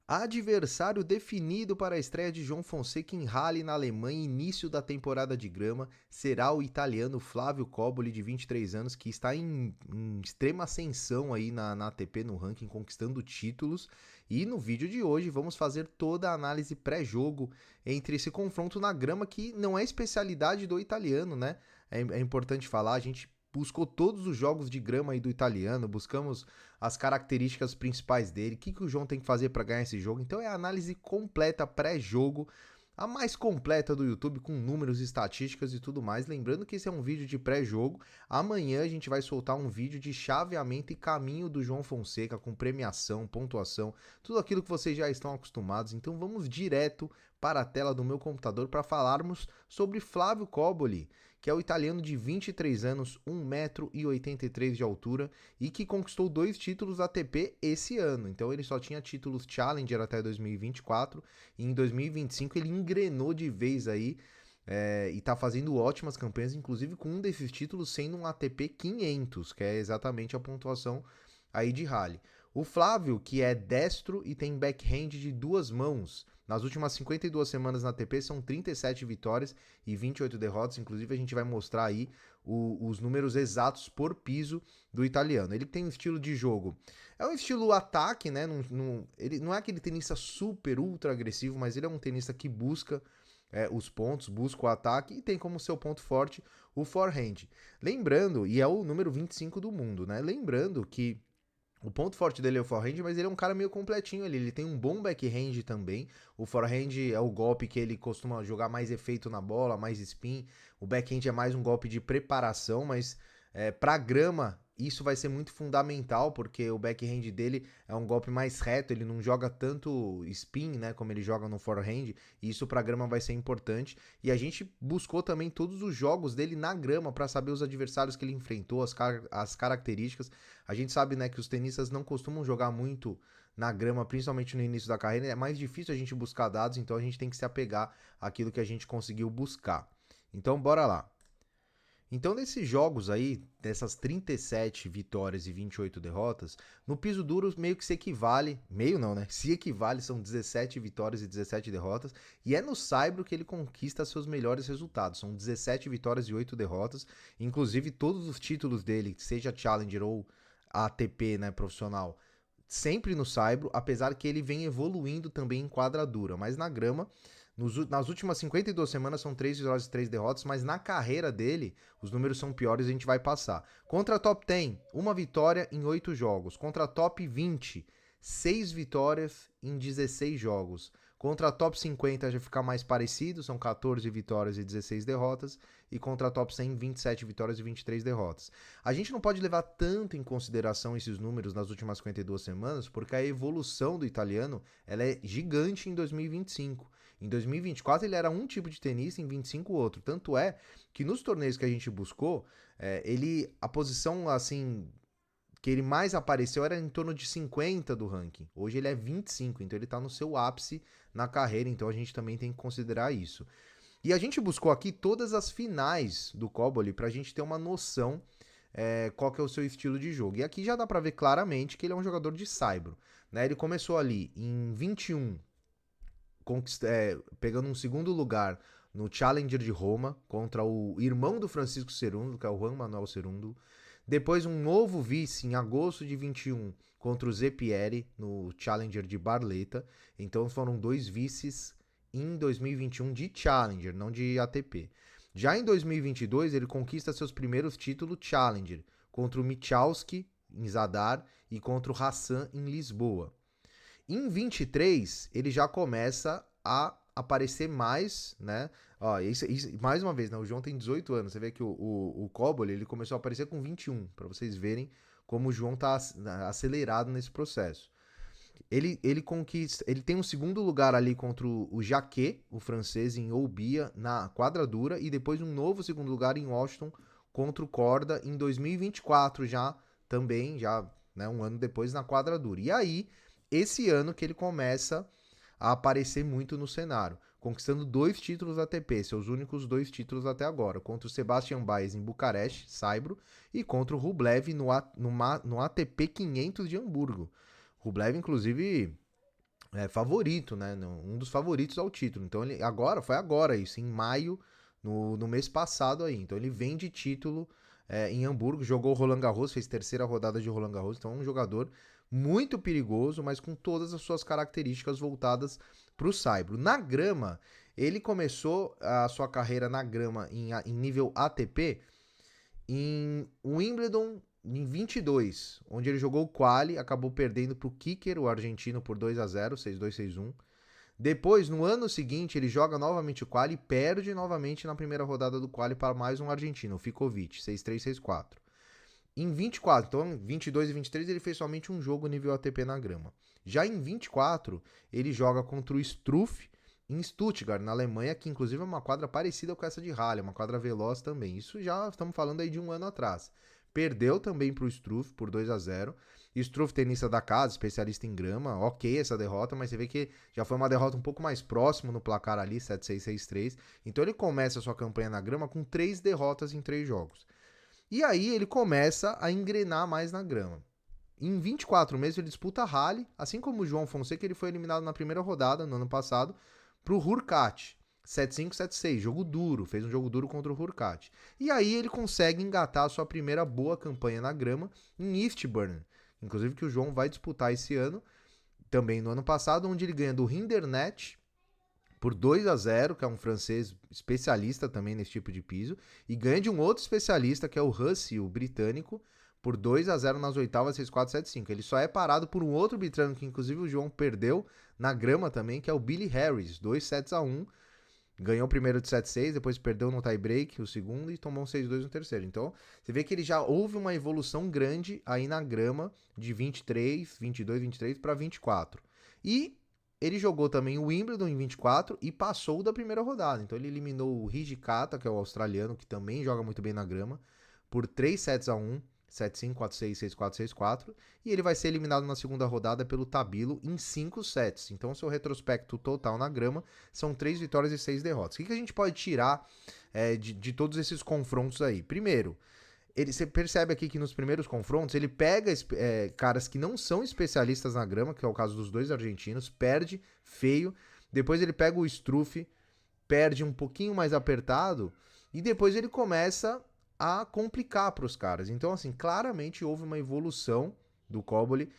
Adversário definido para a estreia de João Fonseca em Halle, na Alemanha, início da temporada de grama, será o italiano Flávio Cobolli, de 23 anos, que está em extrema ascensão aí na ATP, no ranking, conquistando títulos. E no vídeo de hoje vamos fazer toda a análise pré-jogo entre esse confronto na grama, que não é especialidade do italiano, né? É importante falar, a gente buscou todos os jogos de grama aí do italiano, buscamos as características principais dele, o que o João tem que fazer para ganhar esse jogo. Então é a análise completa pré-jogo, a mais completa do YouTube, com números, estatísticas e tudo mais. Lembrando que esse é um vídeo de pré-jogo. Amanhã a gente vai soltar um vídeo de chaveamento e caminho do João Fonseca, com premiação, pontuação, tudo aquilo que vocês já estão acostumados. Então vamos direto para a tela do meu computador para falarmos sobre Flávio Cobolli, que é o italiano de 23 anos, 1,83 m de altura e que conquistou 2 títulos ATP esse ano. Então ele só tinha títulos Challenger até 2024 e em 2025 ele engrenou de vez aí e tá fazendo ótimas campanhas, inclusive com um desses títulos sendo um ATP 500, que é exatamente a pontuação aí de Halle. O Flávio, que é destro e tem backhand de duas mãos. Nas últimas 52 semanas na ATP são 37 vitórias e 28 derrotas. Inclusive a gente vai mostrar aí os números exatos por piso do italiano. Ele tem um estilo de jogo, é um estilo ataque, né? Ele não é aquele tenista super ultra agressivo, mas ele é um tenista que busca os pontos, busca o ataque e tem como seu ponto forte o forehand. Lembrando, e é o número 25 do mundo, né? Lembrando que o ponto forte dele é o forehand, mas ele é um cara meio completinho ali. Ele tem um bom backhand também. O forehand é o golpe que ele costuma jogar mais efeito na bola, mais spin. O backhand é mais um golpe de preparação, mas para grama isso vai ser muito fundamental, porque o backhand dele é um golpe mais reto, ele não joga tanto spin, né, como ele joga no forehand, e isso para grama vai ser importante. E a gente buscou também todos os jogos dele na grama para saber os adversários que ele enfrentou, as características. A gente sabe, né, que os tenistas não costumam jogar muito na grama, principalmente no início da carreira. É mais difícil a gente buscar dados, então a gente tem que se apegar àquilo que a gente conseguiu buscar. Então, bora lá. Então, nesses jogos aí, dessas 37 vitórias e 28 derrotas, no piso duro meio que se equivale, meio não, né? Se equivale, são 17 vitórias e 17 derrotas, e é no Saibro que ele conquista seus melhores resultados. São 17 vitórias e 8 derrotas, inclusive todos os títulos dele, seja Challenger ou ATP, né, profissional, sempre no Saibro, apesar que ele vem evoluindo também em quadradura, mas na grama nas últimas 52 semanas são 3 vitórias e 3 derrotas, mas na carreira dele os números são piores e a gente vai passar. Contra a top 10, uma vitória em 8 jogos. Contra a top 20, 6 vitórias em 16 jogos. Contra a top 50 já fica mais parecido, são 14 vitórias e 16 derrotas. E contra a top 100, 27 vitórias e 23 derrotas. A gente não pode levar tanto em consideração esses números nas últimas 52 semanas, porque a evolução do italiano ela é gigante em 2025. Em 2024 ele era um tipo de tenista, em 25 outro. Tanto é que nos torneios que a gente buscou, a posição assim que ele mais apareceu era em torno de 50 do ranking. Hoje ele é 25, então ele está no seu ápice na carreira, então a gente também tem que considerar isso. E a gente buscou aqui todas as finais do Cobolli para a gente ter uma noção qual que é o seu estilo de jogo. E aqui já dá para ver claramente que ele é um jogador de saibro. Né? Ele começou ali em 21, pegando um segundo lugar no Challenger de Roma contra o irmão do Francisco Cerúndolo, que é o Juan Manuel Cerúndolo. Depois um novo vice em agosto de 21 contra o Zé Pieri no Challenger de Barletta. Então foram 2 vices em 2021 de Challenger, não de ATP. Já em 2022 ele conquista seus primeiros títulos Challenger contra o Michalski em Zadar e contra o Hassan em Lisboa. Em 23, ele já começa a aparecer mais, né? Ó, mais uma vez, né? O João tem 18 anos. Você vê que o Cobolli, ele começou a aparecer com 21, para vocês verem como o João tá acelerado nesse processo. Ele conquista, ele tem um segundo lugar ali contra o Jacquet, o francês, em Oubia, na quadradura, e depois um novo segundo lugar em Washington contra o Corda em 2024 já, também, já, né, um ano depois na quadradura. E aí, esse ano que ele começa a aparecer muito no cenário, conquistando 2 títulos ATP, seus únicos 2 títulos até agora, contra o Sebastian Baez em Bucareste, Saibro, e contra o Rublev no ATP 500 de Hamburgo. Rublev, inclusive, favorito, né? Um dos favoritos ao título. Então ele foi agora isso, em maio, no mês passado aí. Então ele vem de título em Hamburgo, jogou o Roland Garros, fez terceira rodada de Roland Garros. Então é um jogador muito perigoso, mas com todas as suas características voltadas para o saibro. Na grama, ele começou a sua carreira na grama em nível ATP em Wimbledon em 22, onde ele jogou o quali, acabou perdendo para o Kicker, o argentino, por 2-0, 6-2, 6-1. Depois, no ano seguinte, ele joga novamente o quali e perde novamente na primeira rodada do quali para mais um argentino, o Ficovich, 6-3, 6-4. Em 24, então 22 e 23, ele fez somente um jogo nível ATP na grama. Já em 24, ele joga contra o Struff em Stuttgart, na Alemanha, que inclusive é uma quadra parecida com essa de Halle, uma quadra veloz também. Isso já estamos falando aí de um ano atrás. Perdeu também para o Struff por 2-0. Struff, tenista da casa, especialista em grama, ok essa derrota, mas você vê que já foi uma derrota um pouco mais próxima no placar ali, 7-6, 6-3. Então ele começa a sua campanha na grama com 3 derrotas em 3 jogos. E aí ele começa a engrenar mais na grama. Em 24 meses ele disputa a Halle, assim como o João Fonseca, ele foi eliminado na primeira rodada, no ano passado, para o Hurkacz. 7-5, 7-6, jogo duro, fez um jogo duro contra o Hurkacz. E aí ele consegue engatar a sua primeira boa campanha na grama em Eastbourne, inclusive que o João vai disputar esse ano, também no ano passado, onde ele ganha do Rinderknech por 2-0, que é um francês especialista também nesse tipo de piso, e ganha de um outro especialista, que é o Hussey, o britânico, por 2-0 nas oitavas, 6-4, 7-5. Ele só é parado por um outro britânico, que inclusive o João perdeu na grama também, que é o Billy Harris, 2-1. Ganhou o primeiro de 7-6, depois perdeu no tie-break o segundo e tomou um 6-2 no terceiro. Então, você vê que ele já houve uma evolução grande aí na grama de 23, 22, 23 para 24. E ele jogou também o Wimbledon em 24 e passou da primeira rodada. Então, ele eliminou o Hijikata, que é o australiano, que também joga muito bem na grama, por 3-1, 7-5, 4-6, 6-4, 6-4. E ele vai ser eliminado na segunda rodada pelo Tabilo em 5 sets. Então, seu retrospecto total na grama são 3 vitórias e 6 derrotas. O que a gente pode tirar de todos esses confrontos aí? Primeiro, você percebe aqui que nos primeiros confrontos ele pega caras que não são especialistas na grama, que é o caso dos dois argentinos, perde feio. Depois ele pega o Struff, perde um pouquinho mais apertado. E depois ele começa a complicar para os caras. Então, assim, claramente houve uma evolução do Cobboli,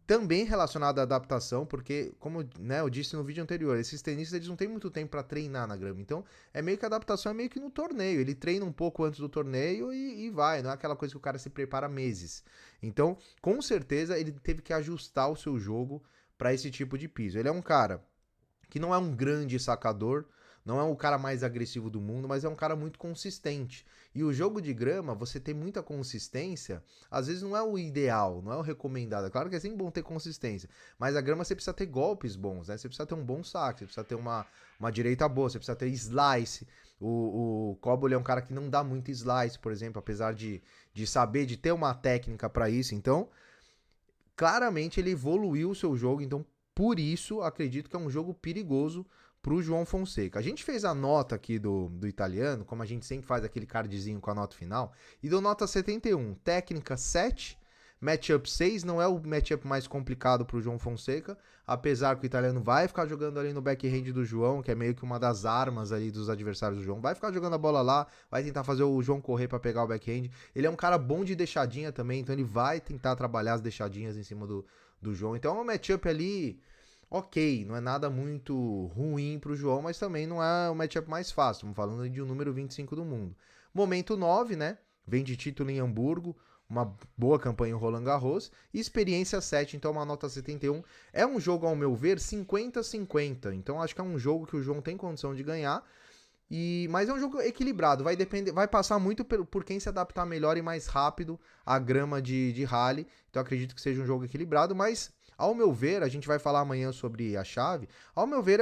também relacionada à adaptação, porque, como eu disse no vídeo anterior, esses tenistas eles não têm muito tempo para treinar na grama. Então, é meio que a adaptação é meio que no torneio. Ele treina um pouco antes do torneio e vai. Não é aquela coisa que o cara se prepara meses. Então, com certeza, ele teve que ajustar o seu jogo para esse tipo de piso. Ele é um cara que não é um grande sacador, não é o cara mais agressivo do mundo, mas é um cara muito consistente. E o jogo de grama, você ter muita consistência, às vezes não é o ideal, não é o recomendado. É claro que é sempre bom ter consistência, mas a grama você precisa ter golpes bons, né? Você precisa ter um bom saque, você precisa ter uma direita boa, você precisa ter slice. O Cobboli é um cara que não dá muito slice, por exemplo, apesar de saber, de ter uma técnica para isso. Então, claramente ele evoluiu o seu jogo, então por isso acredito que é um jogo perigoso para o João Fonseca. A gente fez a nota aqui do italiano, como a gente sempre faz aquele cardzinho com a nota final, e deu nota 71, técnica 7, matchup 6, não é o matchup mais complicado para o João Fonseca, apesar que o italiano vai ficar jogando ali no backhand do João, que é meio que uma das armas ali dos adversários do João, vai ficar jogando a bola lá, vai tentar fazer o João correr para pegar o backhand. Ele é um cara bom de deixadinha também, então ele vai tentar trabalhar as deixadinhas em cima do João. Então é um matchup ali ok, não é nada muito ruim pro João, mas também não é o matchup mais fácil. Estamos falando de um número 25 do mundo. Momento 9, né? Vem de título em Hamburgo, uma boa campanha em Roland Garros. E experiência 7, então uma nota 71. É um jogo, ao meu ver, 50-50. Então acho que é um jogo que o João tem condição de ganhar. Mas é um jogo equilibrado, vai passar muito por quem se adaptar melhor e mais rápido à grama de Halle. Então acredito que seja um jogo equilibrado, mas ao meu ver, a gente vai falar amanhã sobre a chave, ao meu ver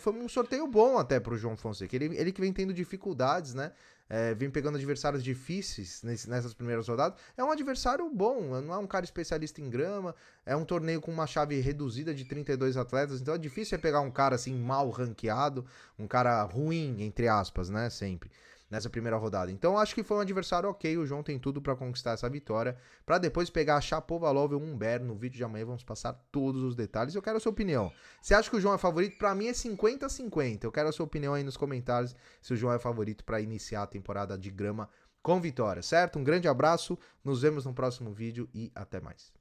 foi um sorteio bom até pro João Fonseca, ele que vem tendo dificuldades, né, vem pegando adversários difíceis nessas primeiras rodadas, é um adversário bom, não é um cara especialista em grama, é um torneio com uma chave reduzida de 32 atletas, então é difícil pegar um cara assim mal ranqueado, um cara ruim, entre aspas, né, sempre. nessa primeira rodada. Então acho que foi um adversário ok, o João tem tudo para conquistar essa vitória, para depois pegar a Shapovalov e o Humbert. No vídeo de amanhã vamos passar todos os detalhes. Eu quero a sua opinião. Você acha que o João é favorito? Para mim é 50-50. Eu quero a sua opinião aí nos comentários se o João é favorito para iniciar a temporada de grama com vitória, certo? Um grande abraço, nos vemos no próximo vídeo e até mais.